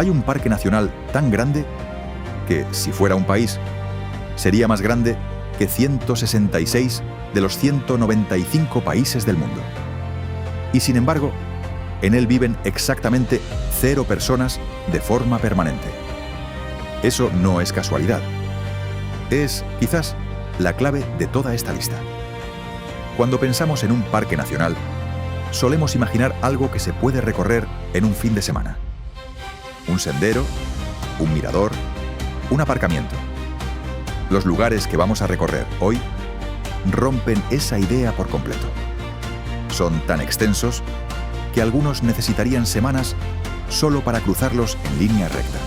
hay un parque nacional tan grande que, si fuera un país, sería más grande que 166 de los 195 países del mundo. Y sin embargo, en él viven exactamente 0 personas de forma permanente. Eso no es casualidad. Es, quizás, la clave de toda esta lista. Cuando pensamos en un parque nacional, solemos imaginar algo que se puede recorrer en un fin de semana. Un sendero, un mirador, un aparcamiento. Los lugares que vamos a recorrer hoy rompen esa idea por completo. Son tan extensos que algunos necesitarían semanas solo para cruzarlos en línea recta.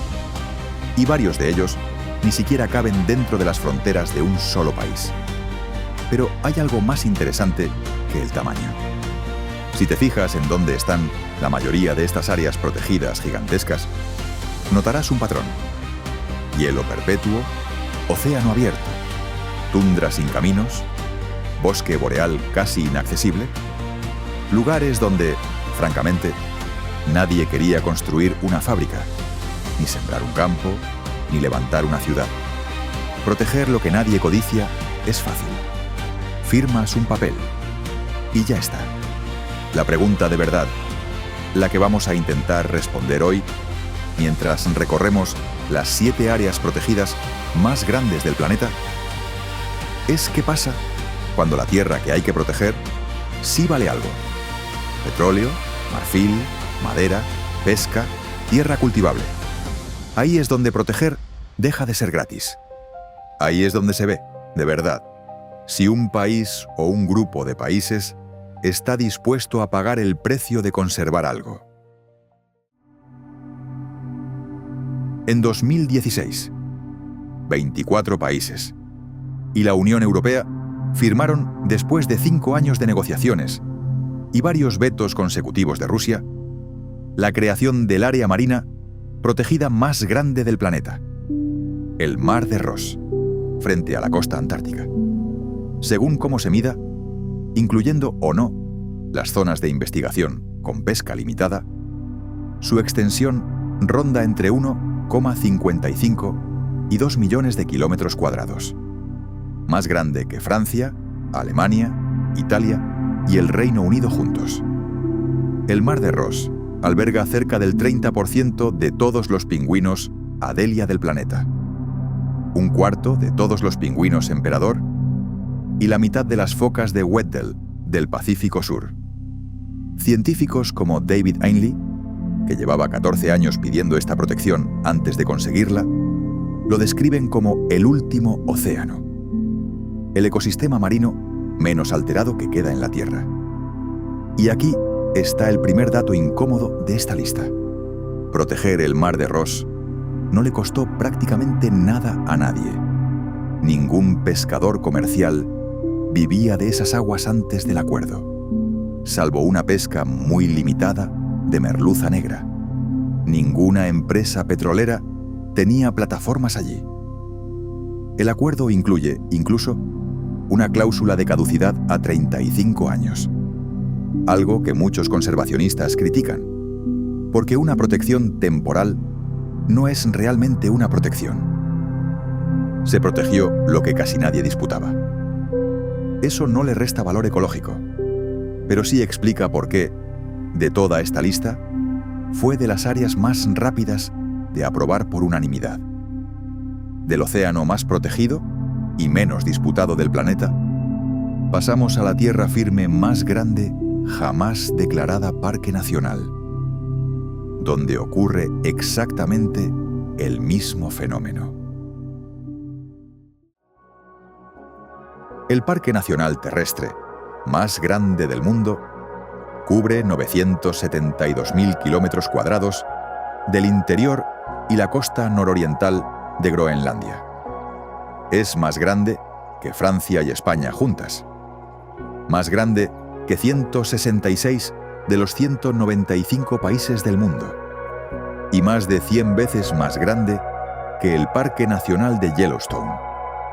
Y varios de ellos ni siquiera caben dentro de las fronteras de un solo país. Pero hay algo más interesante que el tamaño. Si te fijas en dónde están la mayoría de estas áreas protegidas gigantescas, notarás un patrón. Hielo perpetuo, océano abierto, tundra sin caminos, bosque boreal casi inaccesible, lugares donde, francamente, nadie quería construir una fábrica, ni sembrar un campo, ni levantar una ciudad. Proteger lo que nadie codicia es fácil. Firmas un papel y ya está. La pregunta de verdad, la que vamos a intentar responder hoy, mientras recorremos las 7 áreas protegidas más grandes del planeta, es qué pasa cuando la tierra que hay que proteger sí vale algo. Petróleo, marfil, madera, pesca, tierra cultivable. Ahí es donde proteger deja de ser gratis. Ahí es donde se ve, de verdad, si un país o un grupo de países está dispuesto a pagar el precio de conservar algo. En 2016, 24 países y la Unión Europea firmaron, después de 5 años de negociaciones y varios vetos consecutivos de Rusia, la creación del área marina protegida más grande del planeta, el Mar de Ross, frente a la costa antártica. Según cómo se mida, incluyendo o no las zonas de investigación con pesca limitada, su extensión ronda entre 1,55 y 2 millones de kilómetros cuadrados. Más grande que Francia, Alemania, Italia y el Reino Unido juntos. El Mar de Ross alberga cerca del 30% de todos los pingüinos Adelia del planeta, 1/4 de todos los pingüinos emperador y la mitad de las focas de Weddell del Pacífico Sur. Científicos como David Ainley, que llevaba 14 años pidiendo esta protección antes de conseguirla, lo describen como el último océano, el ecosistema marino menos alterado que queda en la Tierra. Y aquí está el primer dato incómodo de esta lista. Proteger el Mar de Ross no le costó prácticamente nada a nadie. Ningún pescador comercial vivía de esas aguas antes del acuerdo, salvo una pesca muy limitada de merluza negra. Ninguna empresa petrolera tenía plataformas allí. El acuerdo incluye, incluso, una cláusula de caducidad a 35 años. Algo que muchos conservacionistas critican, porque una protección temporal no es realmente una protección. Se protegió lo que casi nadie disputaba. Eso no le resta valor ecológico, pero sí explica por qué, de toda esta lista, fue de las áreas más rápidas de aprobar por unanimidad. Del océano más protegido y menos disputado del planeta, pasamos a la tierra firme más grande jamás declarada Parque Nacional, donde ocurre exactamente el mismo fenómeno. El Parque Nacional Terrestre más grande del mundo cubre 972.000 kilómetros cuadrados del interior y la costa nororiental de Groenlandia. Es más grande que Francia y España juntas. Más grande que 166 de los 195 países del mundo. Y más de 100 veces más grande que el Parque Nacional de Yellowstone,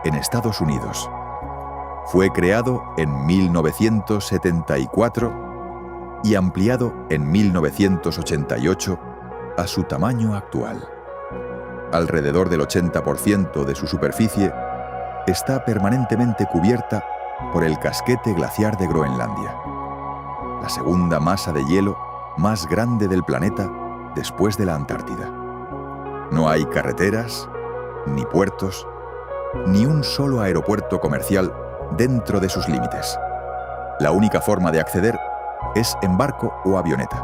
en Estados Unidos. Fue creado en 1974 y ampliado en 1988 a su tamaño actual. Alrededor del 80% de su superficie está permanentemente cubierta por el casquete glaciar de Groenlandia, la segunda masa de hielo más grande del planeta después de la Antártida. No hay carreteras, ni puertos, ni un solo aeropuerto comercial dentro de sus límites. La única forma de acceder es en barco o avioneta,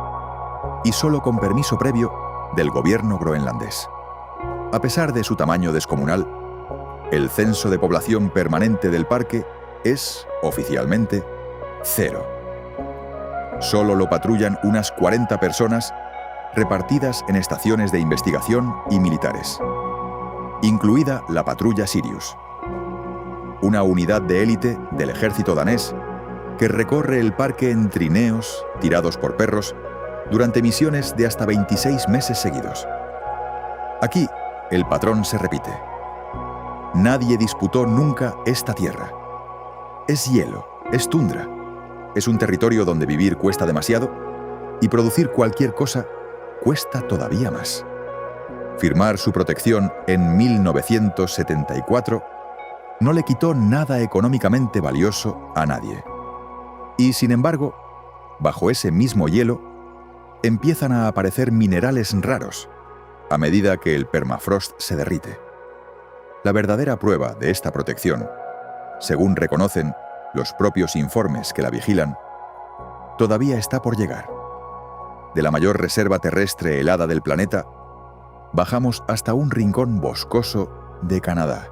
y solo con permiso previo del gobierno groenlandés. A pesar de su tamaño descomunal, el censo de población permanente del parque es, oficialmente, 0. Solo lo patrullan unas 40 personas repartidas en estaciones de investigación y militares, incluida la patrulla Sirius, una unidad de élite del ejército danés que recorre el parque en trineos tirados por perros durante misiones de hasta 26 meses seguidos. Aquí, el patrón se repite. Nadie disputó nunca esta tierra. Es hielo, es tundra, es un territorio donde vivir cuesta demasiado y producir cualquier cosa cuesta todavía más. Firmar su protección en 1974 no le quitó nada económicamente valioso a nadie. Y sin embargo, bajo ese mismo hielo, empiezan a aparecer minerales raros a medida que el permafrost se derrite. La verdadera prueba de esta protección, según reconocen los propios informes que la vigilan, todavía está por llegar. De la mayor reserva terrestre helada del planeta, bajamos hasta un rincón boscoso de Canadá,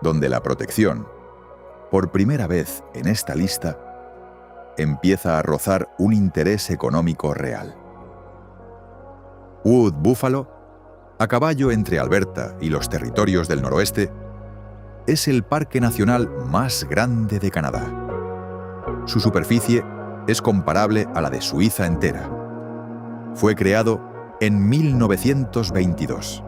donde la protección, por primera vez en esta lista, empieza a rozar un interés económico real. Wood Buffalo, a caballo entre Alberta y los territorios del noroeste, es el parque nacional más grande de Canadá. Su superficie es comparable a la de Suiza entera. Fue creado en 1922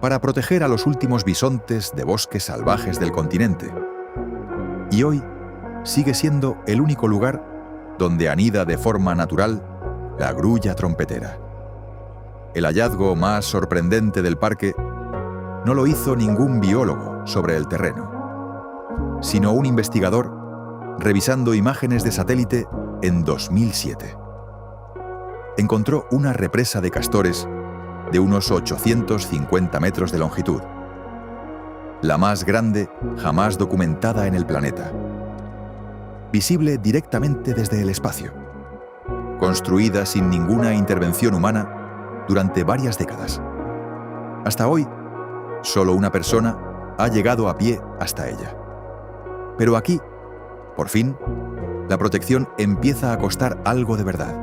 para proteger a los últimos bisontes de bosques salvajes del continente. Y hoy sigue siendo el único lugar donde anida de forma natural la grulla trompetera. El hallazgo más sorprendente del parque no lo hizo ningún biólogo sobre el terreno, sino un investigador revisando imágenes de satélite en 2007. Encontró una represa de castores de unos 850 metros de longitud, la más grande jamás documentada en el planeta, visible directamente desde el espacio, construida sin ninguna intervención humana durante varias décadas. Hasta hoy, solo una persona ha llegado a pie hasta ella. Pero aquí, por fin, la protección empieza a costar algo de verdad.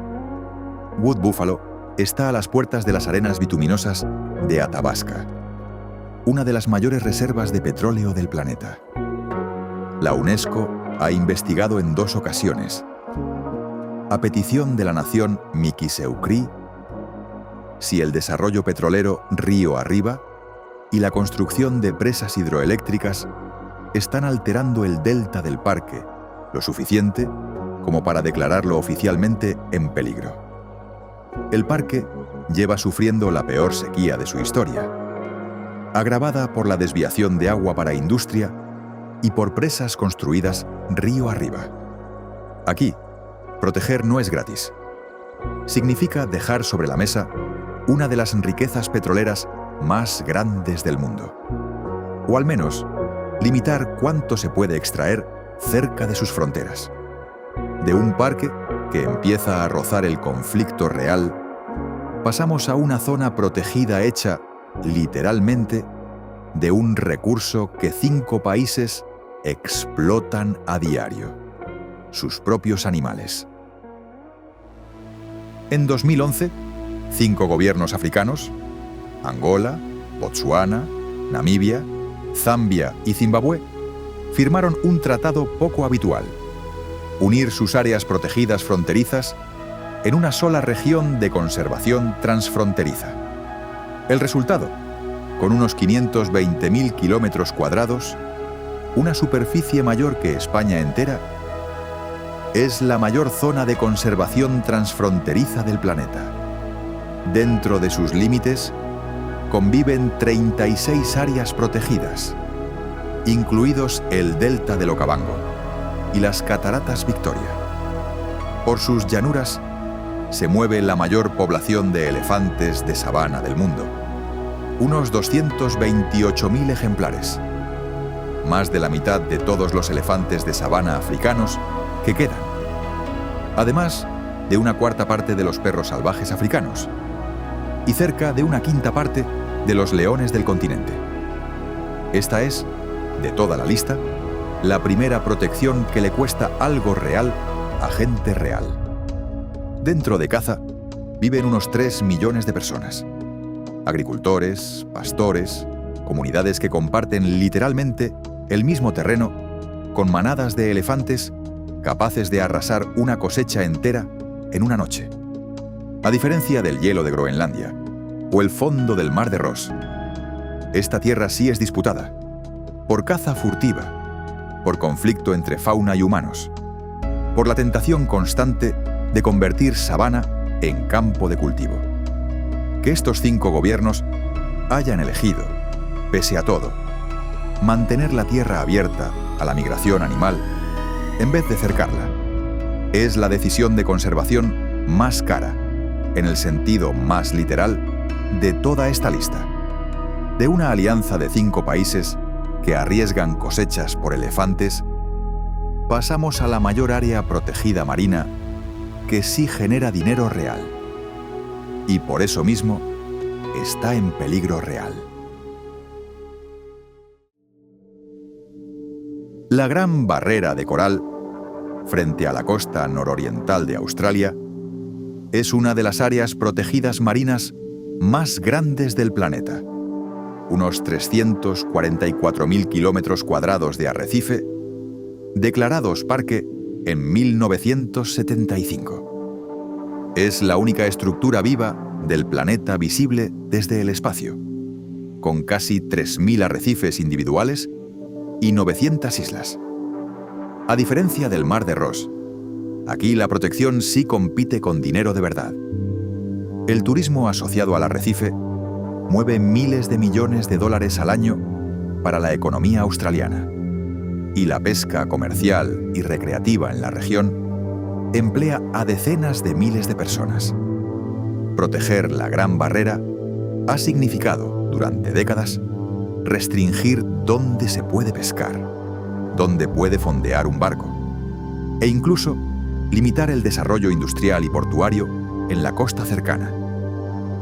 Wood Buffalo está a las puertas de las arenas bituminosas de Athabasca, una de las mayores reservas de petróleo del planeta. La UNESCO ha investigado en 2 ocasiones, a petición de la nación Mikiseukri, si el desarrollo petrolero río arriba y la construcción de presas hidroeléctricas están alterando el delta del parque lo suficiente como para declararlo oficialmente en peligro. El parque lleva sufriendo la peor sequía de su historia, agravada por la desviación de agua para industria y por presas construidas río arriba. Aquí, proteger no es gratis. Significa dejar sobre la mesa una de las riquezas petroleras más grandes del mundo. O al menos, limitar cuánto se puede extraer cerca de sus fronteras. De un parque que empieza a rozar el conflicto real, pasamos a una zona protegida hecha, literalmente, de un recurso que 5 países explotan a diario: sus propios animales. En 2011, 5 gobiernos africanos, Angola, Botsuana, Namibia, Zambia y Zimbabue, firmaron un tratado poco habitual: unir sus áreas protegidas fronterizas en una sola región de conservación transfronteriza. El resultado, con unos 520.000 kilómetros cuadrados, una superficie mayor que España entera, es la mayor zona de conservación transfronteriza del planeta. Dentro de sus límites conviven 36 áreas protegidas, incluidos el delta del Okavango y las cataratas Victoria. Por sus llanuras se mueve la mayor población de elefantes de sabana del mundo, unos 228.000 ejemplares, más de la mitad de todos los elefantes de sabana africanos que quedan, además de una cuarta parte de los perros salvajes africanos y cerca de una quinta parte de los leones del continente. Esta es, de toda la lista, la primera protección que le cuesta algo real a gente real. Dentro de caza viven unos 3 millones de personas. Agricultores, pastores, comunidades que comparten literalmente el mismo terreno con manadas de elefantes capaces de arrasar una cosecha entera en una noche. A diferencia del hielo de Groenlandia o el fondo del Mar de Ross, esta tierra sí es disputada por caza furtiva, por conflicto entre fauna y humanos, por la tentación constante de convertir sabana en campo de cultivo. Que estos 5 gobiernos hayan elegido, pese a todo, mantener la tierra abierta a la migración animal en vez de cercarla, es la decisión de conservación más cara, en el sentido más literal, de toda esta lista. De una alianza de 5 países que arriesgan cosechas por elefantes, pasamos a la mayor área protegida marina que sí genera dinero real. Y por eso mismo está en peligro real. La Gran Barrera de Coral, frente a la costa nororiental de Australia, es una de las áreas protegidas marinas más grandes del planeta. Unos 344.000 kilómetros cuadrados de arrecife, declarados parque en 1975. Es la única estructura viva del planeta visible desde el espacio, con casi 3.000 arrecifes individuales y 900 islas. A diferencia del Mar de Ross, aquí la protección sí compite con dinero de verdad. El turismo asociado al arrecife mueve miles de millones de dólares al año para la economía australiana. Y la pesca comercial y recreativa en la región emplea a decenas de miles de personas. Proteger la Gran Barrera ha significado, durante décadas, restringir dónde se puede pescar, dónde puede fondear un barco, e incluso limitar el desarrollo industrial y portuario en la costa cercana,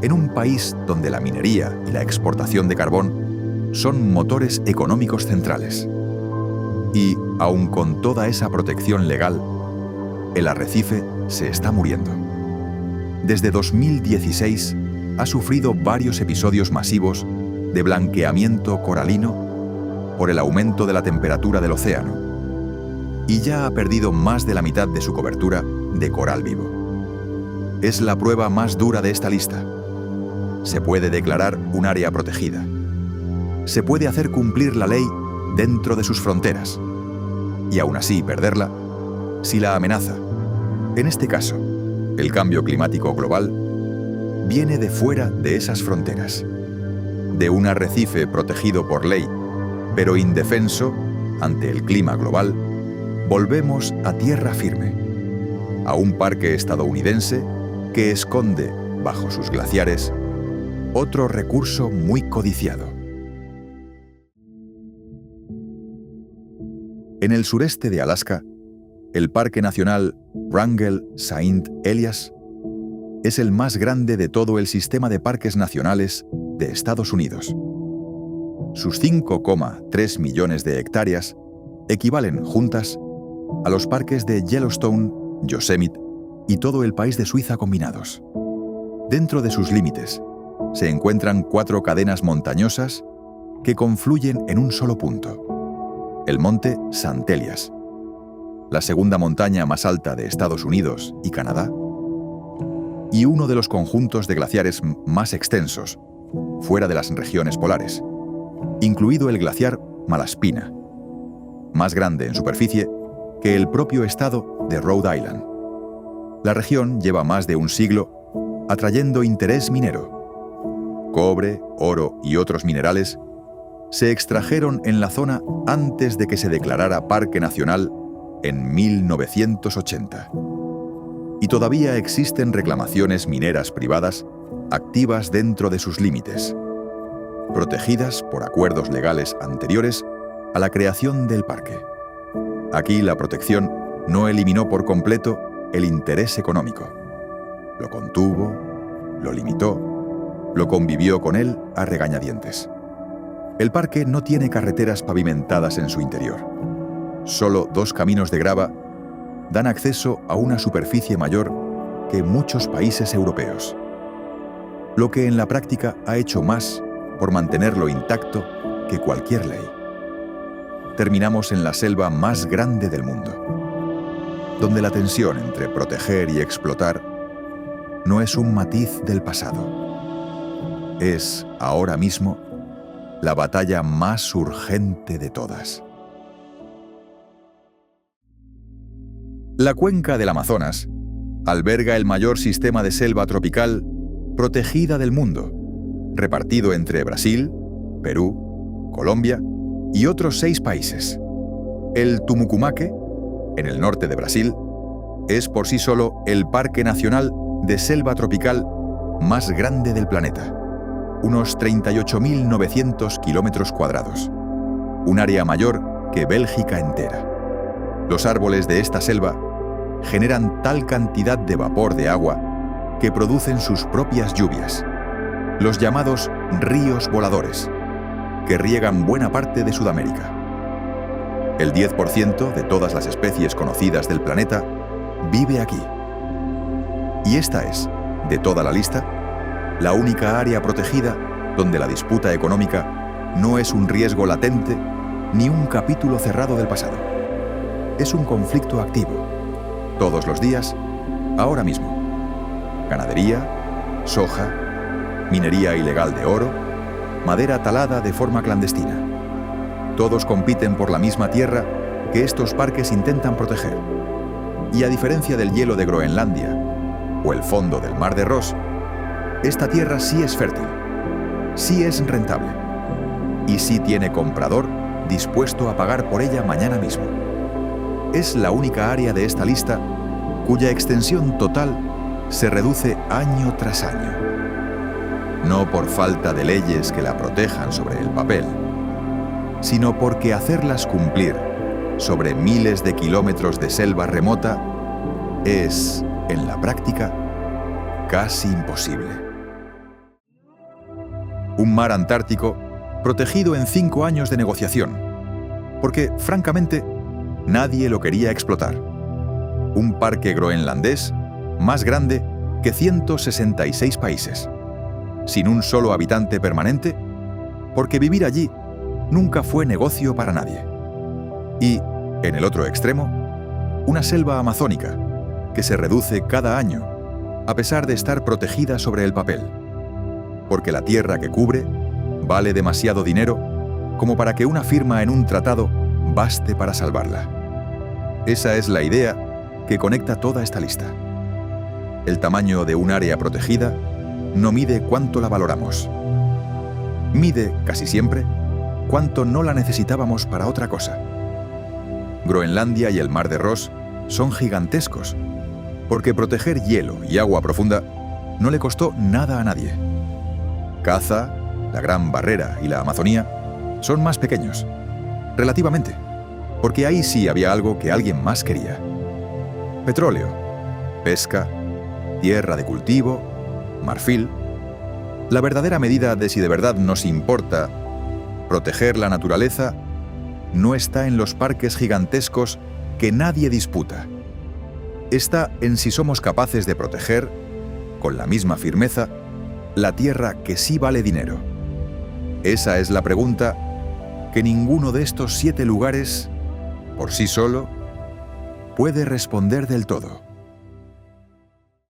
en un país donde la minería y la exportación de carbón son motores económicos centrales. Y, aun con toda esa protección legal, el arrecife se está muriendo. Desde 2016 ha sufrido varios episodios masivos de blanqueamiento coralino por el aumento de la temperatura del océano, y ya ha perdido más de la mitad de su cobertura de coral vivo. Es la prueba más dura de esta lista. Se puede declarar un área protegida. Se puede hacer cumplir la ley dentro de sus fronteras, y aún así perderla si la amenaza, en este caso, el cambio climático global, viene de fuera de esas fronteras, de un arrecife protegido por ley, pero indefenso ante el clima global. Volvemos a tierra firme, a un parque estadounidense que esconde, bajo sus glaciares, otro recurso muy codiciado. En el sureste de Alaska, el Parque Nacional Wrangell-St. Elias es el más grande de todo el sistema de parques nacionales de Estados Unidos. Sus 5,3 millones de hectáreas equivalen juntas a los parques de Yellowstone, Yosemite y todo el país de Suiza combinados. Dentro de sus límites se encuentran 4 cadenas montañosas que confluyen en un solo punto: el monte St. Elias, la segunda montaña más alta de Estados Unidos y Canadá, y uno de los conjuntos de glaciares más extensos fuera de las regiones polares, incluido el glaciar Malaspina, más grande en superficie que el propio estado de Rhode Island. La región lleva más de un siglo atrayendo interés minero. Cobre, oro y otros minerales se extrajeron en la zona antes de que se declarara Parque Nacional en 1980. Y todavía existen reclamaciones mineras privadas activas dentro de sus límites, protegidas por acuerdos legales anteriores a la creación del parque. Aquí la protección no eliminó por completo el interés económico. Lo contuvo, lo limitó, lo convivió con él a regañadientes. El parque no tiene carreteras pavimentadas en su interior. Solo 2 caminos de grava dan acceso a una superficie mayor que muchos países europeos, lo que en la práctica ha hecho más por mantenerlo intacto que cualquier ley. Terminamos en la selva más grande del mundo, donde la tensión entre proteger y explotar no es un matiz del pasado. Es, ahora mismo, la batalla más urgente de todas. La cuenca del Amazonas alberga el mayor sistema de selva tropical protegida del mundo, repartido entre Brasil, Perú, Colombia y otros 6 países. El Tumucumaque, en el norte de Brasil, es por sí solo el parque nacional de selva tropical más grande del planeta, unos 38.900 kilómetros cuadrados, un área mayor que Bélgica entera. Los árboles de esta selva generan tal cantidad de vapor de agua que producen sus propias lluvias, los llamados ríos voladores, que riegan buena parte de Sudamérica. El 10% de todas las especies conocidas del planeta vive aquí. Y esta es, de toda la lista, la única área protegida donde la disputa económica no es un riesgo latente ni un capítulo cerrado del pasado. Es un conflicto activo, todos los días, ahora mismo. Ganadería, soja, minería ilegal de oro, madera talada de forma clandestina. Todos compiten por la misma tierra que estos parques intentan proteger. Y a diferencia del hielo de Groenlandia o el fondo del Mar de Ross, esta tierra sí es fértil, sí es rentable y sí tiene comprador dispuesto a pagar por ella mañana mismo. Es la única área de esta lista cuya extensión total se reduce año tras año. No por falta de leyes que la protejan sobre el papel, sino porque hacerlas cumplir sobre miles de kilómetros de selva remota es, en la práctica, casi imposible. Un mar Antártico protegido en 5 años de negociación, porque, francamente, nadie lo quería explotar. Un parque groenlandés más grande que 166 países, sin un solo habitante permanente, porque vivir allí nunca fue negocio para nadie. Y, en el otro extremo, una selva amazónica que se reduce cada año, a pesar de estar protegida sobre el papel, porque la tierra que cubre vale demasiado dinero como para que una firma en un tratado baste para salvarla. Esa es la idea que conecta toda esta lista. El tamaño de un área protegida no mide cuánto la valoramos. Mide, casi siempre, cuánto no la necesitábamos para otra cosa. Groenlandia y el Mar de Ross son gigantescos, porque proteger hielo y agua profunda no le costó nada a nadie. Caza, la Gran Barrera y la Amazonía son más pequeños, relativamente, porque ahí sí había algo que alguien más quería. Petróleo, pesca, tierra de cultivo, marfil. La verdadera medida de si de verdad nos importa proteger la naturaleza no está en los parques gigantescos que nadie disputa. Está en si somos capaces de proteger, con la misma firmeza, la tierra que sí vale dinero. Esa es la pregunta que ninguno de estos 7 lugares, por sí solo, puede responder del todo.